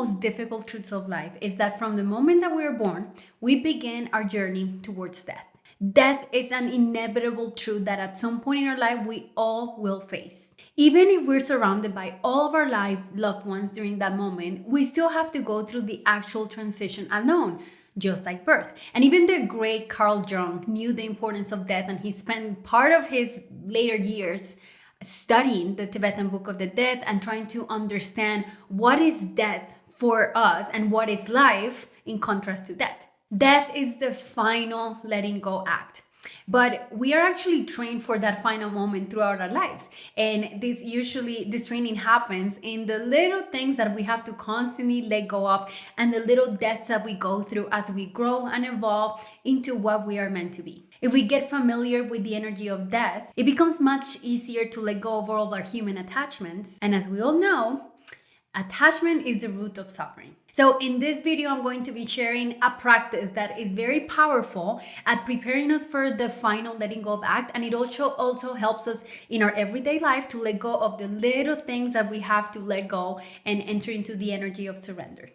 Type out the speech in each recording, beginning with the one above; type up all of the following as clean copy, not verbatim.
most difficult truths of life is that from the moment that we are born, we begin our journey towards death. Death is an inevitable truth that at some point in our life we all will face. Even if we're surrounded by all of our loved ones during that moment, we still have to go through the actual transition alone, just like birth. And even the great Carl Jung knew the importance of death, and he spent part of his later years studying the Tibetan Book of the Dead and trying to understand what is death for us and what is life in contrast to death. Death is the final letting go act. But we are actually trained for that final moment throughout our lives. And this training happens in the little things that we have to constantly let go of and the little deaths that we go through as we grow and evolve into what we are meant to be. If we get familiar with the energy of death, it becomes much easier to let go of all of our human attachments. And as we all know, attachment is the root of suffering. So in this video, I'm going to be sharing a practice that is very powerful at preparing us for the final letting go of act. And it also helps us in our everyday life to let go of the little things that we have to let go and enter into the energy of surrender.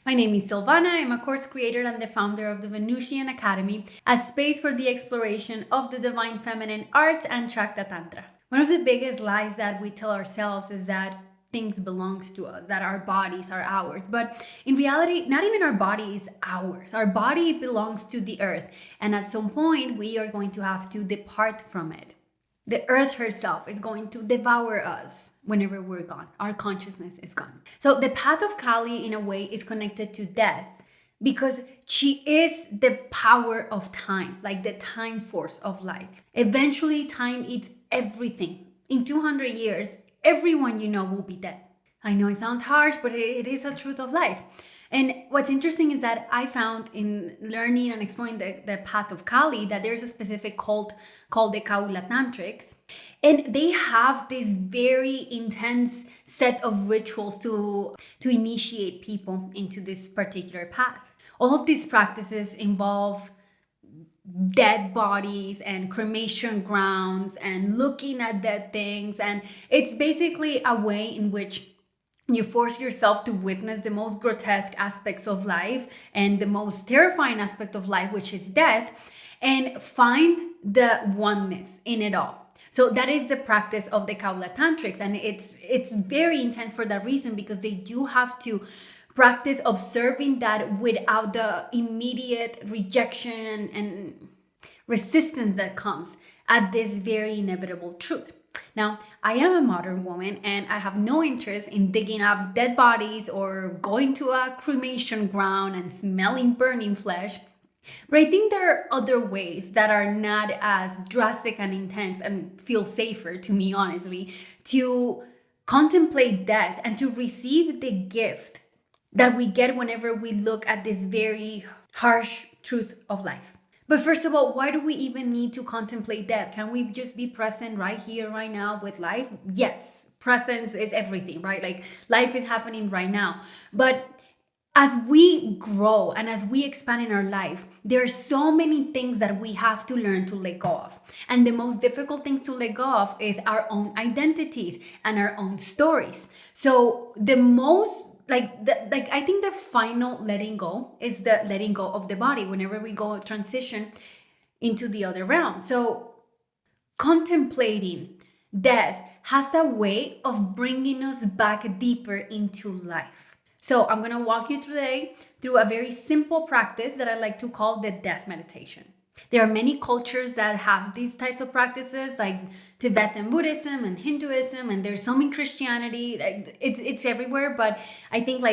My name is Silvana. I'm a course creator and the founder of the Venusian Academy, a space for the exploration of the divine feminine arts and Shakta Tantra. One of the biggest lies that we tell ourselves is that things belongs to us, that our bodies are ours. But in reality, not even our body is ours. Our body belongs to the earth. And at some point, we are going to have to depart from it. The earth herself is going to devour us whenever we're gone. Our consciousness is gone. So the path of Kali, in a way, is connected to death because she is the power of time, like the time force of life. Eventually, time eats everything. In 200 years, everyone you know will be dead. I know it sounds harsh, but it is a truth of life. And what's interesting is that I found in learning and exploring the path of Kali that there's a specific cult called the Kaula Tantrics. And they have this very intense set of rituals to initiate people into this particular path. All of these practices involve dead bodies and cremation grounds and looking at dead things. And it's basically a way in which you force yourself to witness the most grotesque aspects of life and the most terrifying aspect of life, which is death, and find the oneness in it all. So that is the practice of the Kaula Tantrics. And it's very intense for that reason, because they do have to practice observing that without the immediate rejection and resistance that comes at this very inevitable truth. Now, I am a modern woman and I have no interest in digging up dead bodies or going to a cremation ground and smelling burning flesh. But I think there are other ways that are not as drastic and intense and feel safer to me, honestly, to contemplate death and to receive the gift that we get whenever we look at this very harsh truth of life. But first of all, why do we even need to contemplate death? Can we just be present right here, right now with life? Yes, presence is everything, right? Like life is happening right now. But as we grow and as we expand in our life, there are so many things that we have to learn to let go of. And the most difficult things to let go of is our own identities and our own stories. So I think the final letting go is the letting go of the body whenever we go transition into the other realm. So contemplating death has a way of bringing us back deeper into life. So I'm going to walk you today through a very simple practice that I like to call the death meditation. There are many cultures that have these types of practices, like Tibetan Buddhism and Hinduism, and there's some in Christianity. It's everywhere, but I think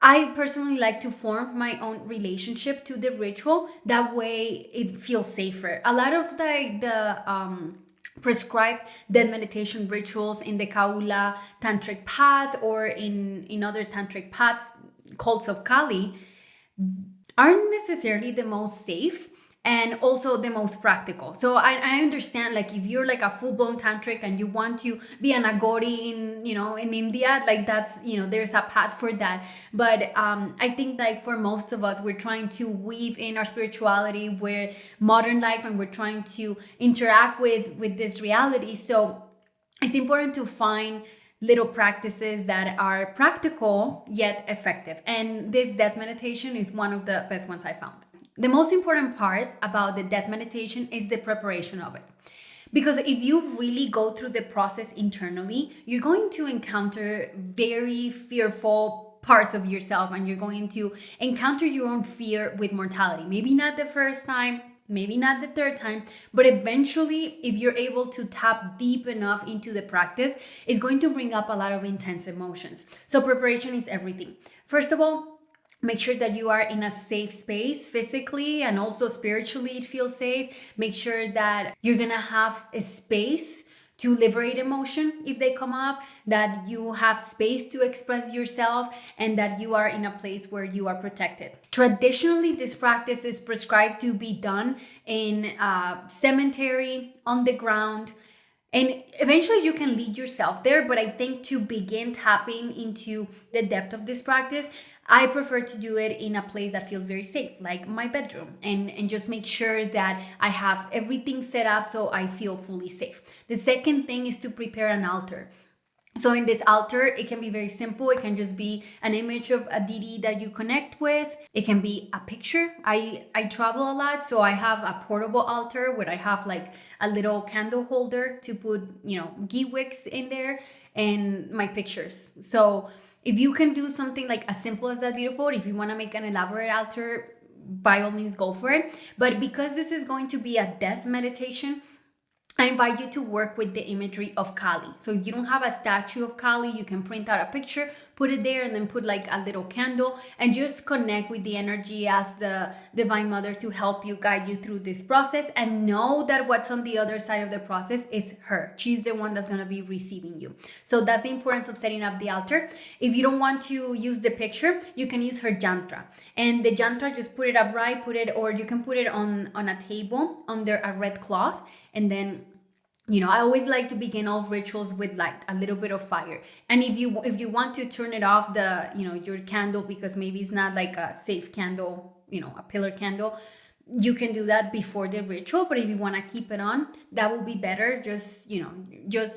I personally like to form my own relationship to the ritual. That way it feels safer. A lot of the prescribed death meditation rituals in the Kaula Tantric path or in other Tantric paths, cults of Kali, aren't necessarily the most safe and also the most practical. So I understand, if you're a full-blown tantric and you want to be an agori in India, that's, there's a path for that. But I think for most of us, we're trying to weave in our spirituality with modern life, and we're trying to interact with this reality. So it's important to find little practices that are practical yet effective. And this death meditation is one of the best ones I found. The most important part about the death meditation is the preparation of it. Because if you really go through the process internally, you're going to encounter very fearful parts of yourself, and you're going to encounter your own fear with mortality. Maybe not the first time, maybe not the third time, but eventually, if you're able to tap deep enough into the practice, it's going to bring up a lot of intense emotions. So preparation is everything. First of all, make sure that you are in a safe space physically and also spiritually. It feels safe. Make sure that you're gonna have a space to liberate emotion if they come up, that you have space to express yourself, and that you are in a place where you are protected. Traditionally, this practice is prescribed to be done in a cemetery, on the ground, and eventually you can lead yourself there. But I think to begin tapping into the depth of this practice, I prefer to do it in a place that feels very safe, like my bedroom, and just make sure that I have everything set up so I feel fully safe. The second thing is to prepare an altar. So in this altar, it can be very simple. It can just be an image of a deity that you connect with. It can be a picture. I travel a lot, so I have a portable altar where I have like a little candle holder to put, ghee wicks in there and my pictures. So if you can do something like as simple as that, beautiful. If you want to make an elaborate altar, by all means, go for it. But because this is going to be a death meditation, I invite you to work with the imagery of Kali. So if you don't have a statue of Kali, you can print out a picture, put it there, and then put like a little candle and just connect with the energy as the Divine Mother to help you, guide you through this process, and know that what's on the other side of the process is her. She's the one that's going to be receiving you. So that's the importance of setting up the altar. If you don't want to use the picture, you can use her yantra. And the yantra, just put it upright, or you can put it on a table under a red cloth. And then, I always like to begin all rituals with light, a little bit of fire. And if you want to turn it off, your candle, because maybe it's not like a safe candle, a pillar candle, you can do that before the ritual. But if you want to keep it on, that will be better, just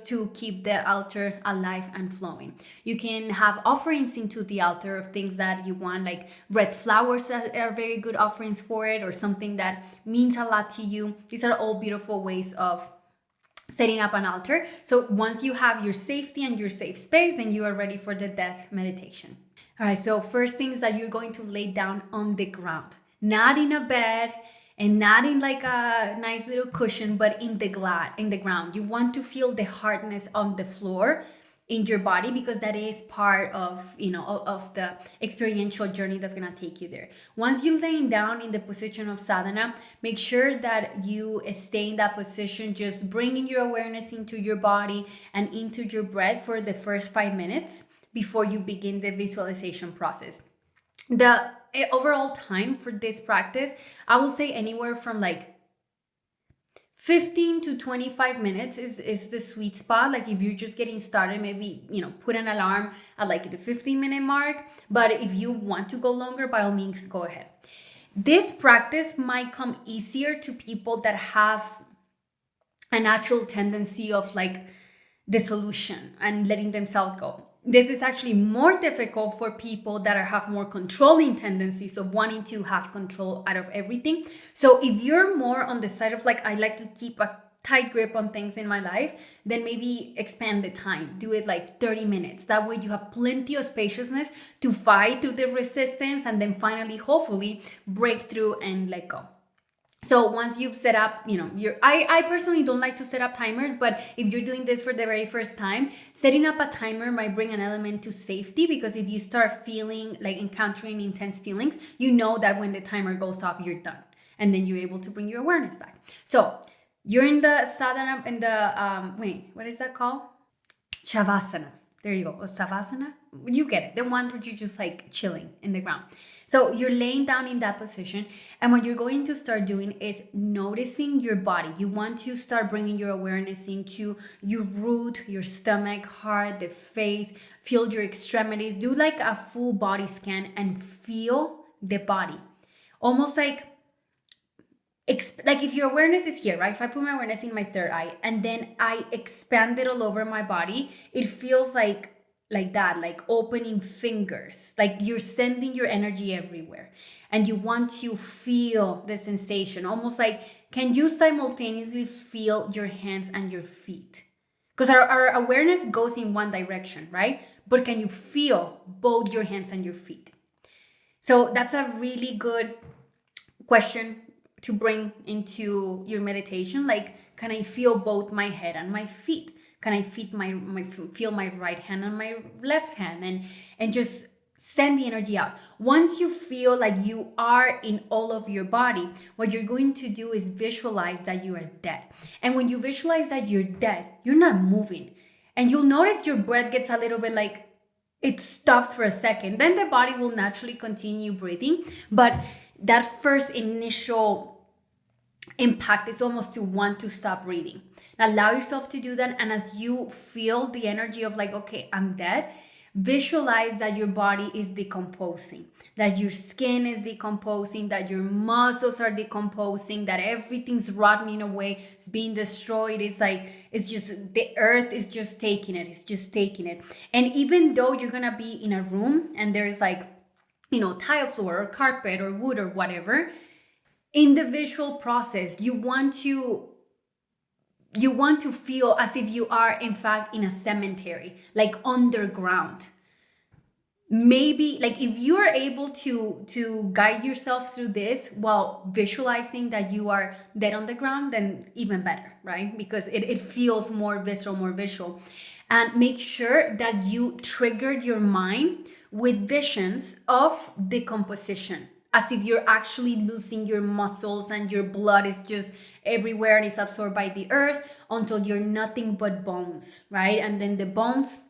to keep the altar alive and flowing. You can have offerings into the altar of things that you want, like red flowers that are very good offerings for it, or something that means a lot to you. These are all beautiful ways of setting up an altar. So once you have your safety and your safe space, then you are ready for the death meditation. All right, so first thing is that you're going to lay down on the ground, not in a bed and not in like a nice little cushion, but in the ground. You want to feel the hardness on the floor in your body, because that is part of the experiential journey that's going to take you there. Once you're laying down in the position of sadhana, make sure that you stay in that position, just bringing your awareness into your body and into your breath for the first 5 minutes before you begin the visualization process. The overall time for this practice, I will say anywhere from like 15 to 25 minutes is the sweet spot. Like if you're just getting started, maybe, put an alarm at like the 15-minute mark. But if you want to go longer, by all means, go ahead. This practice might come easier to people that have a natural tendency of like dissolution and letting themselves go. This is actually more difficult for people that have more controlling tendencies of wanting to have control out of everything. So if you're more on the side of like, I like to keep a tight grip on things in my life, then maybe expand the time. Do it like 30 minutes. That way you have plenty of spaciousness to fight through the resistance, and then finally, hopefully, break through and let go. So once you've set up, I personally don't like to set up timers, but if you're doing this for the very first time, setting up a timer might bring an element to safety, because if you start feeling like encountering intense feelings, you know that when the timer goes off, you're done. And then you're able to bring your awareness back. So you're in the sadhana, in the, what is that called? Shavasana. There you go. Or Savasana. You get it. The one where you're just like chilling in the ground. So you're laying down in that position. And what you're going to start doing is noticing your body. You want to start bringing your awareness into your root, your stomach, heart, the face. Feel your extremities. Do like a full body scan and feel the body. Almost like like if your awareness is here, right? If I put my awareness in my third eye and then I expand it all over my body, it feels like that, like opening fingers, like you're sending your energy everywhere, and you want to feel the sensation, almost like, can you simultaneously feel your hands and your feet? Because our awareness goes in one direction, right? But can you feel both your hands and your feet? So that's a really good question to bring into your meditation. Like, can I feel both my head and my feet? Can I feel my right hand and my left hand, and just send the energy out? Once you feel like you are in all of your body, what you're going to do is visualize that you are dead. And when you visualize that you're dead, you're not moving. And you'll notice your breath gets a little bit like it stops for a second. Then the body will naturally continue breathing. But that first initial impact is almost to want to stop breathing. Allow yourself to do that. And as you feel the energy of like, okay, I'm dead, visualize that your body is decomposing, that your skin is decomposing, that your muscles are decomposing, that everything's rotting away, it's being destroyed. It's like, it's just, the earth is just taking it. It's just taking it. And even though you're going to be in a room and there's like, tile floor or carpet or wood or whatever, in the visual process, you want to feel as if you are in fact in a cemetery, like underground. Maybe like if you are able to guide yourself through this while visualizing that you are dead on the ground, then even better, right? Because it feels more visceral, more visual. And make sure that you triggered your mind with visions of decomposition, as if you're actually losing your muscles and your blood is just everywhere and it's absorbed by the earth until you're nothing but bones, right? And then the bones,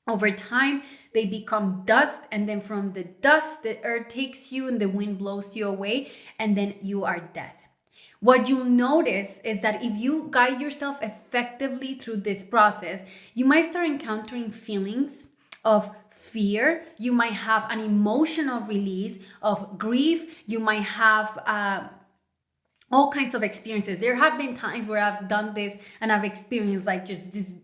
over time, they become dust, and then from the dust, the earth takes you and the wind blows you away, and then you are dead. What you'll notice is that if you guide yourself effectively through this process, you might start encountering feelings of fear. You might have an emotional release of grief. You might have all kinds of experiences. There have been times where I've done this and I've experienced like just this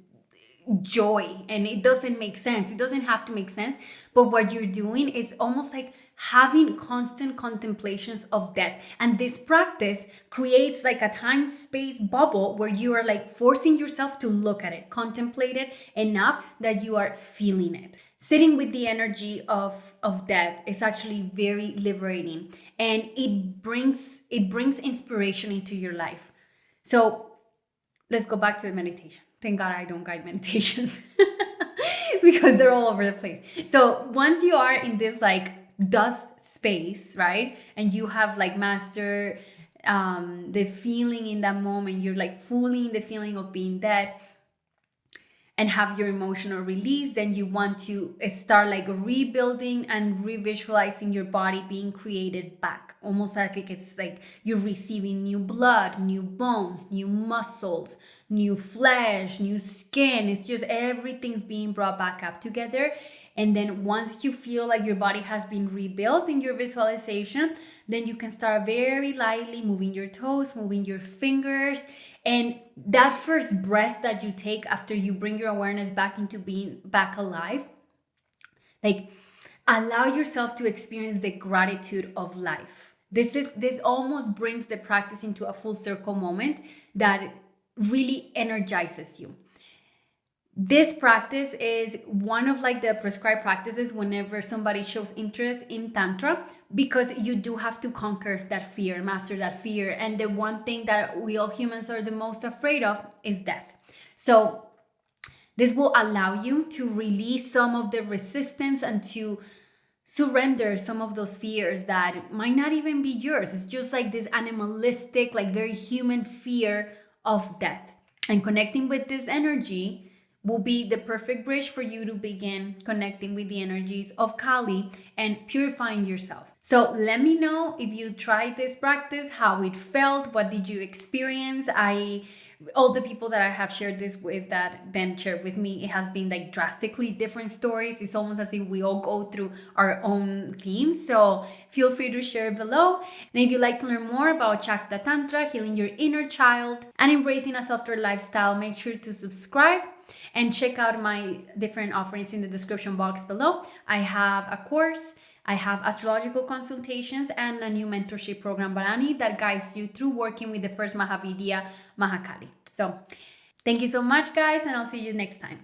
joy, and it doesn't make sense. It doesn't have to make sense, but what you're doing is almost like having constant contemplations of death. And this practice creates like a time space bubble where you are like forcing yourself to look at it, contemplate it enough that you are feeling it. Sitting with the energy of death is actually very liberating, and it brings inspiration into your life. So let's go back to the meditation. Thank God I don't guide meditations because they're all over the place. So once you are in this like dust space, right? And you have like mastered the feeling in that moment, you're like fully in the feeling of being dead and have your emotional release, then you want to start like rebuilding and revisualizing your body being created back. Almost like it's like you're receiving new blood, new bones, new muscles, new flesh, new skin. It's just everything's being brought back up together. And then once you feel like your body has been rebuilt in your visualization, then you can start very lightly moving your toes, moving your fingers. And that first breath that you take after you bring your awareness back into being back alive, like allow yourself to experience the gratitude of life. This almost brings the practice into a full circle moment that really energizes you. This practice is one of like the prescribed practices whenever somebody shows interest in Tantra, because you do have to conquer that fear, master that fear. And the one thing that we all humans are the most afraid of is death. So this will allow you to release some of the resistance and to surrender some of those fears that might not even be yours. It's just like this animalistic, like very human fear of death. And connecting with this energy will be the perfect bridge for you to begin connecting with the energies of Kali and purifying yourself. So let me know if you tried this practice, how it felt, what did you experience. I all the people that I have shared this with, that then shared with me, it has been like drastically different stories. It's almost as if we all go through our own themes. So feel free to share below. And if you'd like to learn more about Chakra Tantra, healing your inner child, and embracing a softer lifestyle, make sure to subscribe and check out my different offerings in the description box below. I have a course, I have astrological consultations, and a new mentorship program, Barani, that guides you through working with the first Mahavidya, Mahakali. So thank you so much, guys, and I'll see you next time.